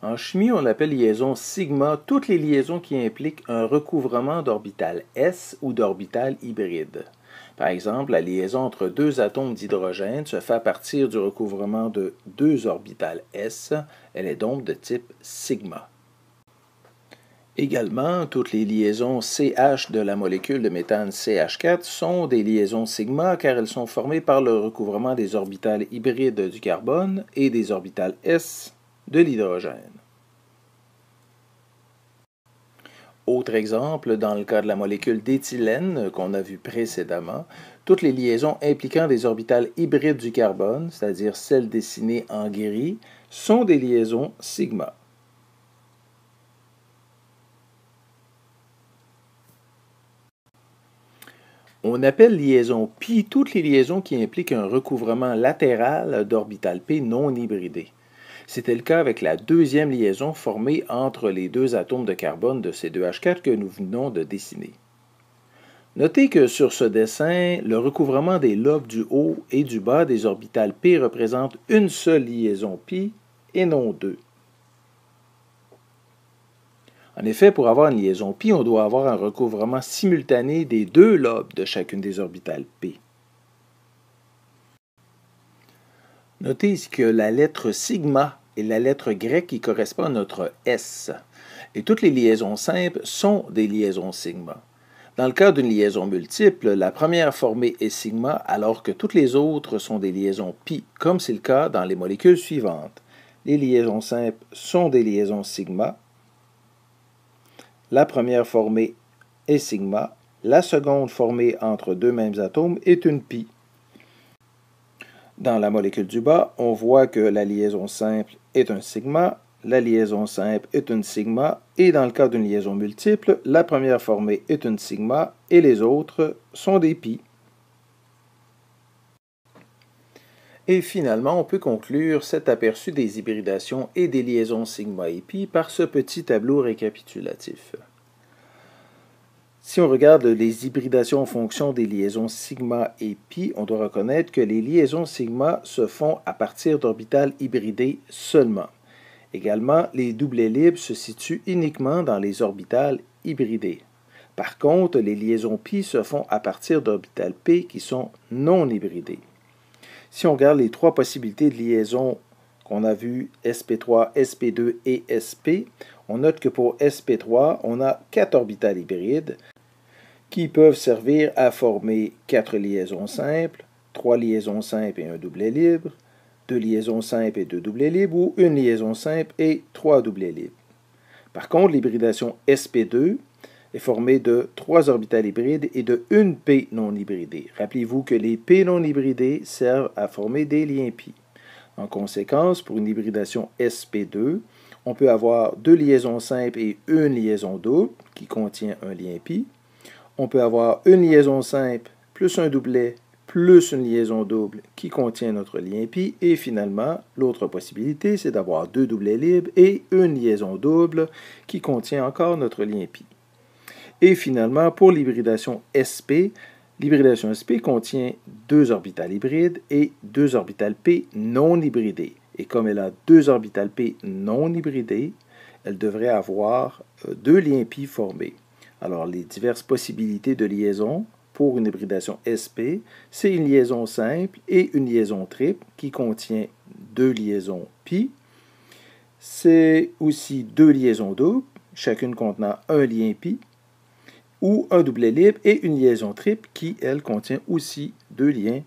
En chimie, on appelle liaison sigma toutes les liaisons qui impliquent un recouvrement d'orbital s ou d'orbital hybride. Par exemple, la liaison entre deux atomes d'hydrogène se fait à partir du recouvrement de deux orbitales s. Elle est donc de type sigma. Également, toutes les liaisons CH de la molécule de méthane CH4 sont des liaisons sigma car elles sont formées par le recouvrement des orbitales hybrides du carbone et des orbitales s de l'hydrogène. Autre exemple, dans le cas de la molécule d'éthylène qu'on a vu précédemment, toutes les liaisons impliquant des orbitales hybrides du carbone, c'est-à-dire celles dessinées en gris, sont des liaisons sigma. On appelle liaison pi toutes les liaisons qui impliquent un recouvrement latéral d'orbital p non hybridé. C'était le cas avec la deuxième liaison formée entre les deux atomes de carbone de C2H4 que nous venons de dessiner. Notez que sur ce dessin, le recouvrement des lobes du haut et du bas des orbitales p représente une seule liaison pi et non deux. En effet, pour avoir une liaison pi, on doit avoir un recouvrement simultané des deux lobes de chacune des orbitales p. Notez ici que la lettre sigma est la lettre grecque qui correspond à notre S. Et toutes les liaisons simples sont des liaisons sigma. Dans le cas d'une liaison multiple, la première formée est sigma alors que toutes les autres sont des liaisons pi, comme c'est le cas dans les molécules suivantes. Les liaisons simples sont des liaisons sigma. La première formée est sigma. La seconde formée entre deux mêmes atomes est une pi. Dans la molécule du bas, on voit que la liaison simple est un sigma, la liaison simple est une sigma, et dans le cas d'une liaison multiple, la première formée est une sigma et les autres sont des pi. Et finalement, on peut conclure cet aperçu des hybridations et des liaisons sigma et pi par ce petit tableau récapitulatif. Si on regarde les hybridations en fonction des liaisons sigma et pi, on doit reconnaître que les liaisons sigma se font à partir d'orbitales hybridées seulement. Également, les doublets libres se situent uniquement dans les orbitales hybridées. Par contre, les liaisons pi se font à partir d'orbitales p qui sont non hybridées. Si on regarde les trois possibilités de liaison qu'on a vues, sp3, sp2 et sp, on note que pour sp3, on a 4 orbitales hybrides qui peuvent servir à former 4 liaisons simples, 3 liaisons simples et un doublet libre, 2 liaisons simples et 2 doublets libres, ou une liaison simple et 3 doublets libres. Par contre, l'hybridation sp2 est formée de 3 orbitales hybrides et de une p non hybridée. Rappelez-vous que les p non hybridés servent à former des liens pi. En conséquence, pour une hybridation sp2, on peut avoir 2 liaisons simples et une liaison double qui contient un lien pi. On peut avoir une liaison simple plus un doublet plus une liaison double qui contient notre lien pi. Et finalement, l'autre possibilité, c'est d'avoir 2 doublets libres et une liaison double qui contient encore notre lien pi. Et finalement, pour l'hybridation sp contient 2 orbitales hybrides et 2 orbitales p non hybridées. Et comme elle a 2 orbitales p non hybridées, elle devrait avoir 2 liens pi formés. Alors, les diverses possibilités de liaison pour une hybridation sp, c'est une liaison simple et une liaison triple qui contient 2 liaisons pi. C'est aussi 2 liaisons doubles, chacune contenant un lien pi, ou un doublet libre et une liaison triple qui, elle, contient aussi 2 liens